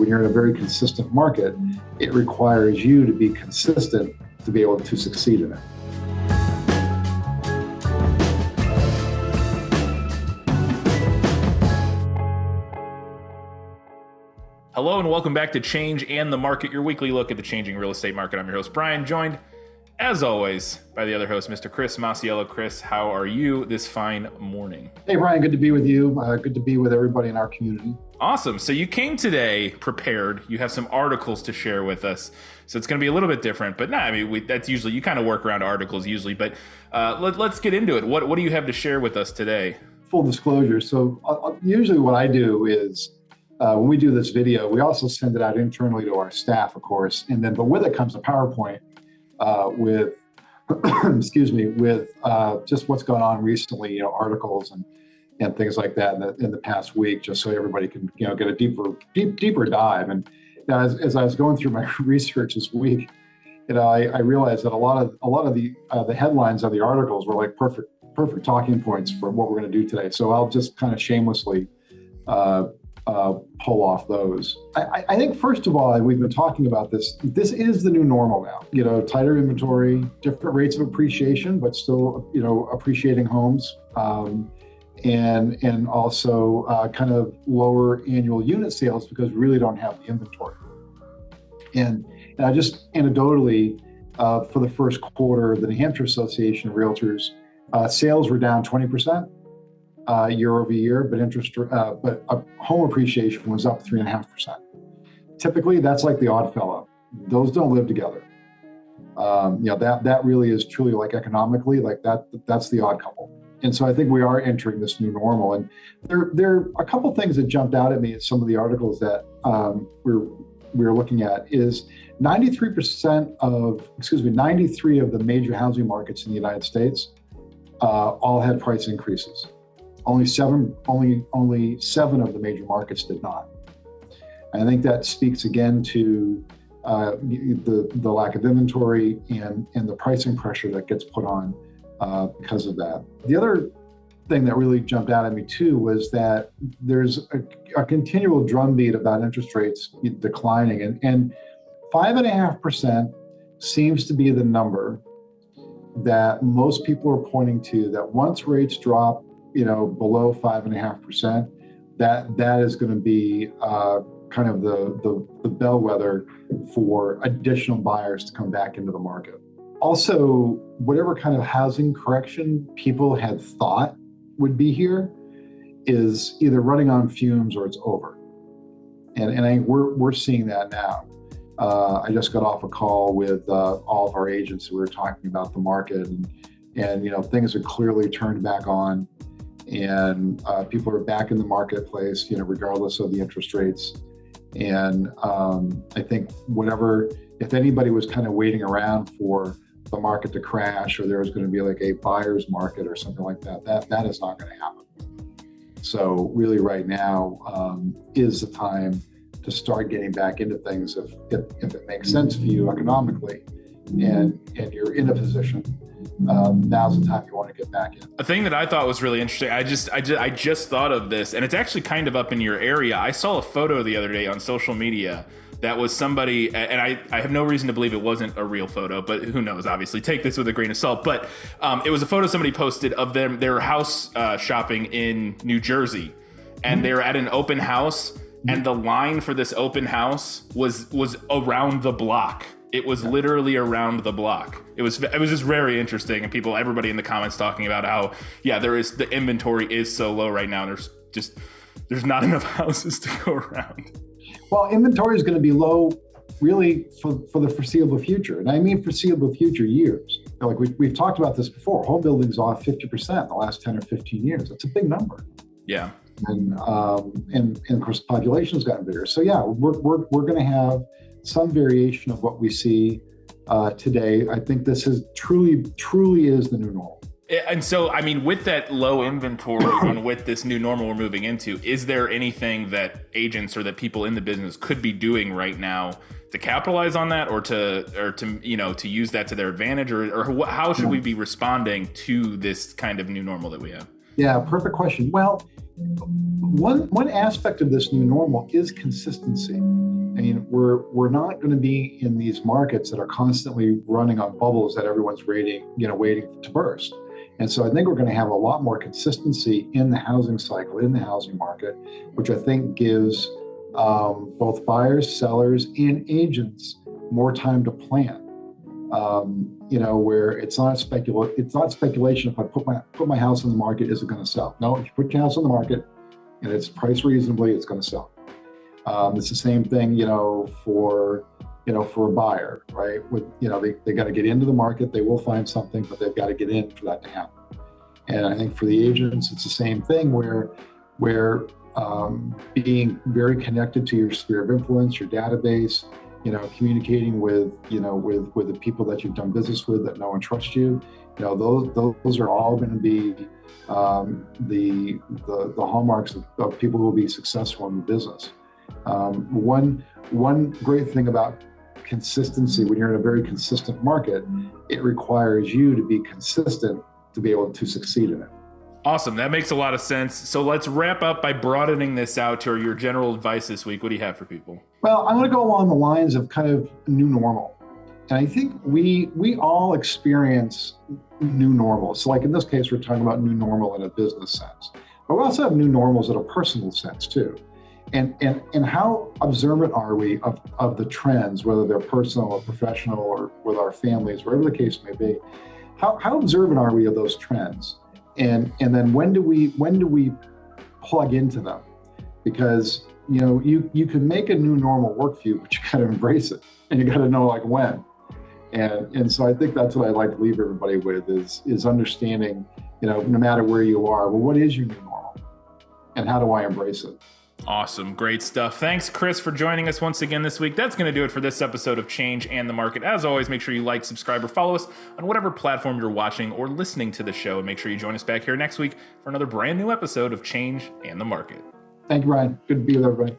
when you're in a very consistent market, it requires you to be consistent to be able to succeed in it. Hello and welcome back to Change and the Market, your weekly look at the changing real estate market. I'm your host, Brian, joined, as always, by the other host, Mr. Chris Masiello. Chris, how are you this fine morning? Hey, Brian, good to be with you. Good to be with everybody in our community. Awesome. So you came today prepared. You have some articles to share with us. So it's going to be a little bit different. But that's usually, you kind of work around articles usually. But let's get into it. What do you have to share with us today? Full disclosure. So usually what I do is, when we do this video, we also send it out internally to our staff, of course, but with it comes a PowerPoint with, just what's going on recently, articles and things like that in the past week, just so everybody can, get a deeper dive. And as I was going through my research this week, I realized that a lot of the headlines of the articles were like perfect talking points for what we're going to do today. So I'll just kind of shamelessly pull off those. I think, first of all, we've been talking about this. This is the new normal now. Tighter inventory, different rates of appreciation, but still, appreciating homes, and also kind of lower annual unit sales because we really don't have the inventory. And I just anecdotally, for the first quarter of the New Hampshire Association of Realtors, sales were down 20%. Year over year, but home appreciation was up 3.5%. Typically, that's like the odd fellow. Those don't live together. That really is truly like economically, like that's the odd couple. And so I think we are entering this new normal. And there are a couple things that jumped out at me in some of the articles that we're looking at is 93 of the major housing markets in the United States all had price increases. Only seven of the major markets did not. And I think that speaks again to the lack of inventory and the pricing pressure that gets put on because of that. The other thing that really jumped out at me too was that there's a continual drumbeat about interest rates declining, and 5.5% seems to be the number that most people are pointing to, that once rates drop below 5.5%, that is going to be kind of the bellwether for additional buyers to come back into the market. Also, whatever kind of housing correction people had thought would be here is either running on fumes or it's over. And I think we're seeing that now. I just got off a call with all of our agents who were talking about the market, and things are clearly turned back on. And people are back in the marketplace, regardless of the interest rates. And I think if anybody was kind of waiting around for the market to crash, or there was going to be like a buyer's market or something like that is not going to happen. So really right now is the time to start getting back into things if it makes sense for you economically and you're in a position. Now's the time you want to get back in. A thing that I thought was really interesting, I just thought of this, and it's actually kind of up in your area. I saw a photo the other day on social media that was somebody, and I have no reason to believe it wasn't a real photo, but who knows, obviously. Take this with a grain of salt. But it was a photo somebody posted of their house shopping in New Jersey, and they were at an open house, and the line for this open house was around the block. It was literally around the block. It was just very interesting, and everybody in the comments talking about how the inventory is so low right now. There's not enough houses to go around. Well, inventory is going to be low, really, for the foreseeable future, and I mean foreseeable future years. Like we've talked about this before. Home building's off 50% in the last 10 or 15 years. That's a big number. Yeah. And of course, the population's gotten bigger. So yeah, we're going to have some variation of what we see today. I think this is truly is the new normal. And so, I mean, with that low inventory and with this new normal we're moving into, is there anything that agents or that people in the business could be doing right now to capitalize on that, or to use that to their advantage, or how should we be responding to this kind of new normal that we have? Yeah, perfect question. Well, one aspect of this new normal is consistency. I mean, we're not going to be in these markets that are constantly running on bubbles that everyone's waiting to burst. And so I think we're going to have a lot more consistency in the housing cycle, in the housing market, which I think gives both buyers, sellers, and agents more time to plan. Where it's not speculation. If I put my house on the market, is it going to sell? No, if you put your house on the market and it's priced reasonably, it's going to sell. It's the same thing, for a buyer, right? They got to get into the market. They will find something, but they've got to get in for that to happen. And I think for the agents, it's the same thing where being very connected to your sphere of influence, your database, communicating with the people that you've done business with that know and trust you, those are all going to be the hallmarks of people who will be successful in the business. One great thing about consistency, when you're in a very consistent market, it requires you to be consistent to be able to succeed in it. Awesome. That makes a lot of sense. So let's wrap up by broadening this out to your general advice this week. What do you have for people? Well, I'm going to go along the lines of kind of new normal. And I think we all experience new normals. So like in this case, we're talking about new normal in a business sense. But we also have new normals in a personal sense too. And how observant are we of the trends, whether they're personal or professional or with our families, wherever the case may be? How observant are we of those trends? And then when do we plug into them? Because you can make a new normal work for you, but you got to embrace it, and you got to know like when. And so I think that's what I'd like to leave everybody with is understanding, no matter where you are, well, what is your new normal, and how do I embrace it? Awesome. Great stuff. Thanks, Chris, for joining us once again this week. That's going to do it for this episode of Change and the Market. As always, make sure you like, subscribe, or follow us on whatever platform you're watching or listening to the show. And make sure you join us back here next week for another brand new episode of Change and the Market. Thank you, Ryan. Good to be with everybody.